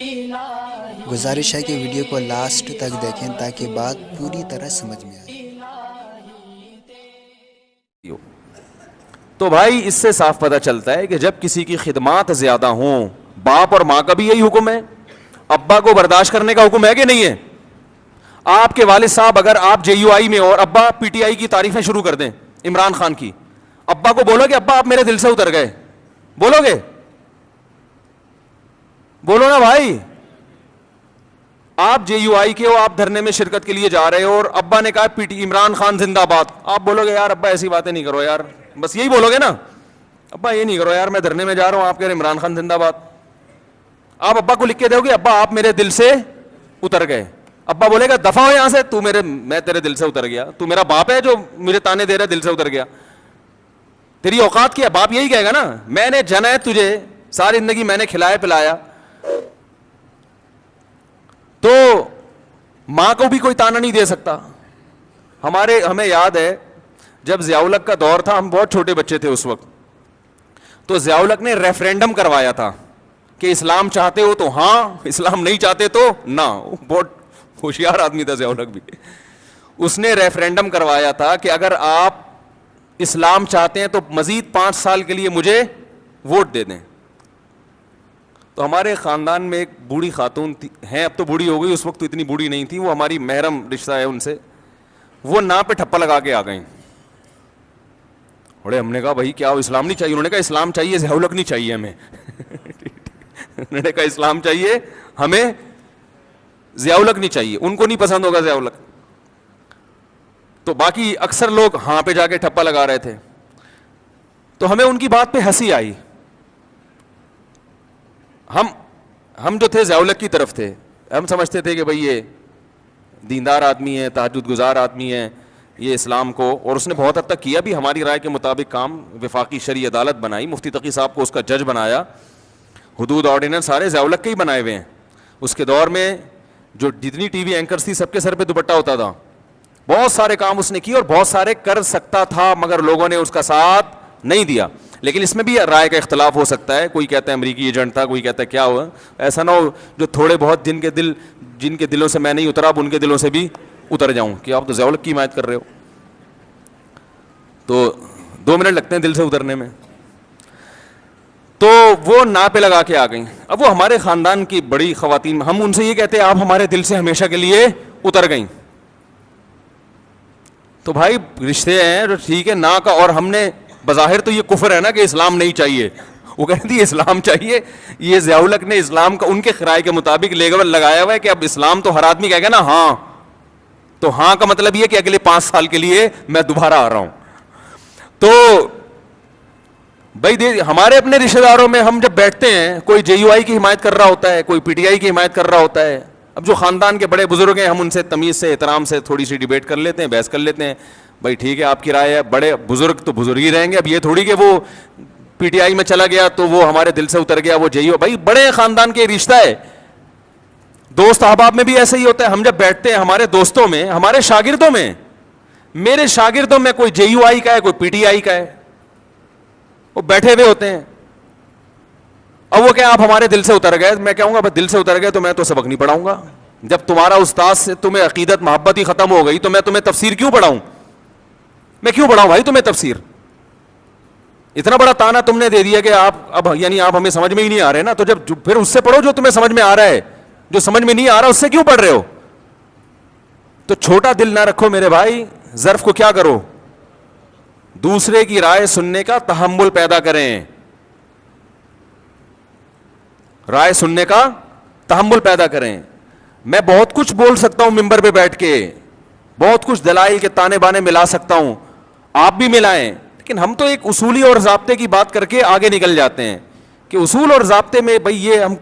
گزارش ہے کہ ویڈیو کو لاسٹ تک دیکھیں تاکہ بات پوری طرح سمجھ میں آئے۔ تو بھائی اس سے صاف پتہ چلتا ہے کہ جب کسی کی خدمات زیادہ ہوں، باپ اور ماں کا بھی یہی حکم ہے، ابا کو برداشت کرنے کا حکم ہے کہ نہیں ہے؟ آپ کے والد صاحب اگر آپ جے یو آئی میں اور ابا پی ٹی آئی کی تعریفیں شروع کر دیں عمران خان کی، ابا کو بولو کہ ابا آپ میرے دل سے اتر گئے، بولو گے؟ بولو نا بھائی۔ آپ جے یو آئی کے ہو، آپ دھرنے میں شرکت کے لیے جا رہے ہو اور ابا نے کہا پی ٹی عمران خان زندہ باد، آپ بولو گے یار ابا ایسی باتیں نہیں کرو یار، بس یہی بولو گے نا، ابا یہ نہیں کرو یار، میں دھرنے میں جا رہا ہوں، آپ کہہ رہے عمران خان زندہ باد۔ آپ ابا کو لکھ کے دو گے ابا آپ میرے دل سے اتر گئے، ابا بولے گا دفع ہو یہاں سے، میں تیرے دل سے اتر گیا، تو میرا باپ ہے جو مجھے تانے دے رہا ہے دل سے اتر گیا، تیری اوقات کیا؟ باپ یہی کہے گا نا، میں نے جنا ہے تجھے، ساری زندگی میں نے کھلایا پلایا۔ تو ماں کو بھی کوئی تانا نہیں دے سکتا۔ ہمیں یاد ہے جب ضیاء الحق کا دور تھا، ہم بہت چھوٹے بچے تھے اس وقت، تو ضیاء الحق نے ریفرینڈم کروایا تھا کہ اسلام چاہتے ہو تو ہاں، اسلام نہیں چاہتے تو نہ۔ بہت ہوشیار آدمی تھا ضیاء الحق بھی، اس نے ریفرینڈم کروایا تھا کہ اگر آپ اسلام چاہتے ہیں تو مزید 5 سال کے لیے مجھے ووٹ دے دیں۔ تو ہمارے خاندان میں ایک بوڑھی خاتون ہیں، اب تو بوڑھی ہو گئی، اس وقت تو اتنی بوڑھی نہیں تھی، وہ ہماری محرم رشتہ ہے ان سے، وہ ناں پہ ٹھپا لگا کے آ گئیں۔ بڑے ہم نے کہا بھائی کیا اسلام نہیں چاہیے؟ انہوں نے کہا اسلام چاہیے، ضیاء الحق نہیں چاہیے ہمیں۔ انہوں نے کہا اسلام چاہیے ہمیں، ضیاء الحق نہیں چاہیے، ان کو نہیں پسند ہوگا ضیاء الحق۔ تو باقی اکثر لوگ ہاں پہ جا کے ٹھپا لگا رہے تھے، تو ہمیں ان کی بات پہ ہنسی آئی۔ ہم جو تھے ضیاء الحق کی طرف تھے، ہم سمجھتے تھے کہ بھئی یہ دیندار آدمی ہے، تہجد گزار آدمی ہے، یہ اسلام کو، اور اس نے بہت حد تک کیا بھی ہماری رائے کے مطابق کام، وفاقی شرعی عدالت بنائی، مفتی تقی صاحب کو اس کا جج بنایا، حدود آرڈیننس سارے ضیاء الحق کے ہی بنائے ہوئے ہیں۔ اس کے دور میں جو جتنی ٹی وی اینکرز تھی سب کے سر پہ دوپٹہ ہوتا تھا، بہت سارے کام اس نے کیے اور بہت سارے کر سکتا تھا، مگر لوگوں نے اس کا ساتھ نہیں دیا۔ لیکن اس میں بھی رائے کا اختلاف ہو سکتا ہے، کوئی کہتا ہے امریکی ایجنٹ تھا، کوئی کہتا ہے کیا ہوا، ایسا نہ ہو جو تھوڑے بہت جن کے دلوں سے میں نہیں اترا اب ان کے دلوں سے بھی اتر جاؤں کہ آپ تو ضیاء الحق کی حمایت کر رہے ہو۔ تو 2 منٹ لگتے ہیں دل سے اترنے میں۔ تو وہ نا پہ لگا کے آ گئیں۔ اب وہ ہمارے خاندان کی بڑی خواتین، ہم ان سے یہ کہتے ہیں آپ ہمارے دل سے ہمیشہ کے لیے اتر گئیں۔ تو بھائی رشتے ہیں جو ٹھیک ہے نا کا، اور ہم نے بظاہر تو یہ کفر ہے نا کہ اسلام نہیں چاہیے، وہ کہتی ہے اسلام چاہیے، یہ ضیاء الحق نے اسلام کا ان کے رائے کے مطابق لیبل لگایا ہوا ہے کہ اب اسلام تو ہر آدمی کہے گا نا ہاں، تو ہاں کا مطلب یہ کہ اگلے 5 سال کے لیے میں دوبارہ آ رہا ہوں۔ تو بھائی ہمارے اپنے رشتہ داروں میں ہم جب بیٹھتے ہیں، کوئی جے یو آئی کی حمایت کر رہا ہوتا ہے، کوئی پی ٹی آئی کی حمایت کر رہا ہوتا ہے، اب جو خاندان کے بڑے بزرگ ہیں ہم ان سے تمیز سے احترام سے تھوڑی سی ڈیبیٹ کر لیتے ہیں، بحث کر لیتے ہیں، بھائی ٹھیک ہے آپ کی رائے ہے، بڑے بزرگ تو بزرگ ہی رہیں گے، اب یہ تھوڑی کہ وہ پی ٹی آئی میں چلا گیا تو وہ ہمارے دل سے اتر گیا، وہ جے یو، بھائی بڑے خاندان کے رشتہ ہے۔ دوست احباب میں بھی ایسا ہی ہوتا ہے، ہم جب بیٹھتے ہیں ہمارے دوستوں میں، ہمارے شاگردوں میں، میرے شاگردوں میں کوئی جے یو آئی کا ہے، کوئی پی ٹی آئی کا ہے، وہ بیٹھے ہوئے ہوتے ہیں، اب وہ کہ آپ ہمارے دل سے اتر گئے، میں کہوں گا بس دل سے اتر گئے تو میں تو سبق نہیں پڑھاؤں گا، جب تمہارا استاد سے تمہیں عقیدت محبت ہی ختم ہو گئی تو میں تمہیں تفسیر کیوں پڑھاؤں؟ میں کیوں پڑھاؤں بھائی تمہیں تفسیر؟ اتنا بڑا تانا تم نے دے دیا کہ آپ اب یعنی آپ ہمیں سمجھ میں ہی نہیں آ رہے نا، تو جب پھر اس سے پڑھو جو تمہیں سمجھ میں آ رہا ہے، جو سمجھ میں نہیں آ رہا اس سے کیوں پڑھ رہے ہو؟ تو چھوٹا دل نہ رکھو میرے بھائی، ظرف کو کیا کرو، دوسرے کی رائے سننے کا تحمل پیدا کریں، رائے سننے کا تحمل پیدا کریں۔ میں بہت کچھ بول سکتا ہوں ممبر پہ بیٹھ کے، بہت کچھ دلائل کے تانے بانے ملا سکتا ہوں، آپ بھی ملائیں، لیکن ہم تو ایک اصولی اور ضابطے کی بات کر کے آگے نکل جاتے ہیں کہ اصول اور ضابطے میں بھئی یہ ہم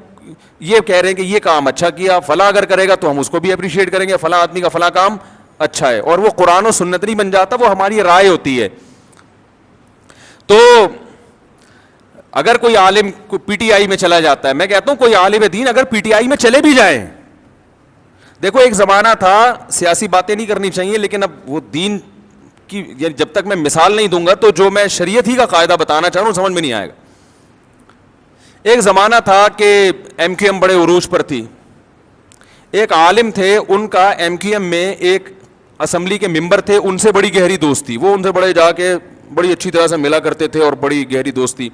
یہ کہہ رہے ہیں کہ یہ کام اچھا کیا، فلاں اگر کرے گا تو ہم اس کو بھی اپریشیٹ کریں گے، فلاں آدمی کا فلاں کام اچھا ہے، اور وہ قرآن و سنت نہیں بن جاتا، وہ ہماری رائے ہوتی ہے۔ تو اگر کوئی عالم پی ٹی آئی میں چلا جاتا ہے، میں کہتا ہوں کوئی عالم دین اگر پی ٹی آئی میں چلے بھی جائیں، دیکھو ایک زمانہ تھا، سیاسی باتیں نہیں کرنی چاہیے لیکن اب وہ دین کی یعنی جب تک میں مثال نہیں دوں گا تو جو میں شریعت ہی کا قاعدہ بتانا چاہ رہا ہوں سمجھ میں نہیں آئے گا۔ ایک زمانہ تھا کہ ایم کیو ایم بڑے عروج پر تھی. ایک عالم تھے, ان کا ایم کیو ایم میں ایک اسمبلی کے ممبر تھے, ان سے بڑی گہری دوستی, وہ ان سے بڑے جا کے بڑی اچھی طرح سے ملا کرتے تھے اور بڑی گہری دوستی.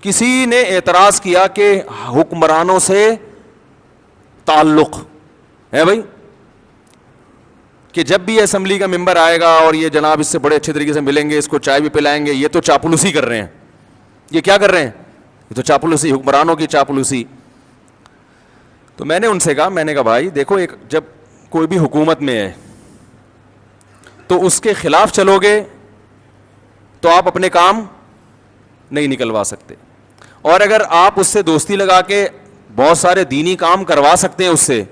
کسی نے اعتراض کیا کہ حکمرانوں سے تعلق ہے بھائی, کہ جب بھی اسمبلی کا ممبر آئے گا اور یہ جناب اس سے بڑے اچھے طریقے سے ملیں گے, اس کو چائے بھی پلائیں گے, یہ تو چاپلوسی کر رہے ہیں. یہ کیا کر رہے ہیں؟ یہ تو چاپلوسی, حکمرانوں کی چاپلوسی. تو میں نے ان سے کہا, میں نے کہا بھائی دیکھو, ایک جب کوئی بھی حکومت میں ہے تو اس کے خلاف چلو گے تو آپ اپنے کام نہیں نکلوا سکتے, اور اگر آپ اس سے دوستی لگا کے بہت سارے دینی کام کروا سکتے ہیں اس سے,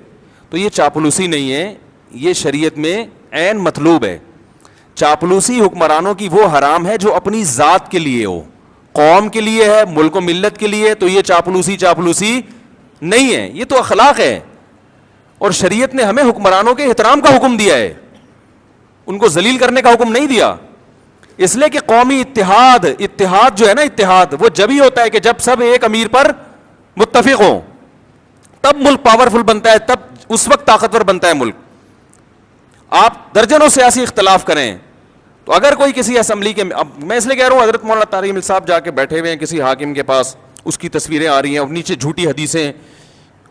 تو یہ چاپلوسی نہیں ہے, یہ شریعت میں عین مطلوب ہے. چاپلوسی حکمرانوں کی وہ حرام ہے جو اپنی ذات کے لیے ہو, قوم کے لیے ہے, ملک و ملت کے لیے, تو یہ چاپلوسی نہیں ہے, یہ تو اخلاق ہے. اور شریعت نے ہمیں حکمرانوں کے احترام کا حکم دیا ہے, ان کو ذلیل کرنے کا حکم نہیں دیا. اس لیے کہ قومی اتحاد جو ہے نا, اتحاد وہ جب ہی ہوتا ہے کہ جب سب ایک امیر پر متفق ہوں, تب ملک پاورفل بنتا ہے, تب اس وقت طاقتور بنتا ہے ملک. آپ درجنوں سیاسی اختلاف کریں تو اگر کوئی کسی اسمبلی کے, اب میں اس لیے کہہ رہا ہوں, حضرت مولانا طارق جمیل صاحب جا کے بیٹھے ہوئے ہیں کسی حاکم کے پاس, اس کی تصویریں آ رہی ہیں اور نیچے جھوٹی حدیثیں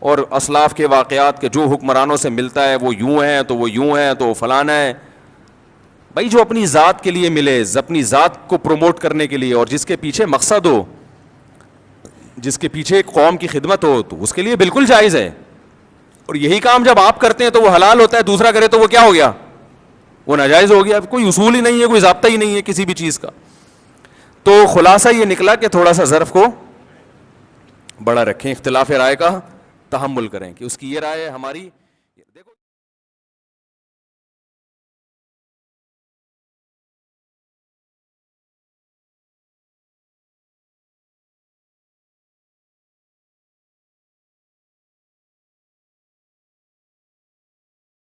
اور اسلاف کے واقعات کے, جو حکمرانوں سے ملتا ہے وہ یوں ہیں تو وہ یوں ہیں تو وہ فلانا ہے. بھائی جو اپنی ذات کے لیے ملے, اپنی ذات کو پروموٹ کرنے کے لیے, اور جس کے پیچھے مقصد ہو, جس کے پیچھے ایک قوم کی خدمت ہو, تو اس کے لیے بالکل جائز ہے. اور یہی کام جب آپ کرتے ہیں تو وہ حلال ہوتا ہے, دوسرا کرے تو وہ کیا ہو گیا, وہ ناجائز ہو گیا. اب کوئی اصول ہی نہیں ہے, کوئی ضابطہ ہی نہیں ہے کسی بھی چیز کا. تو خلاصہ یہ نکلا کہ تھوڑا سا ظرف کو بڑا رکھیں, اختلاف رائے کا تحمل کریں کہ اس کی یہ رائے ہے, ہماری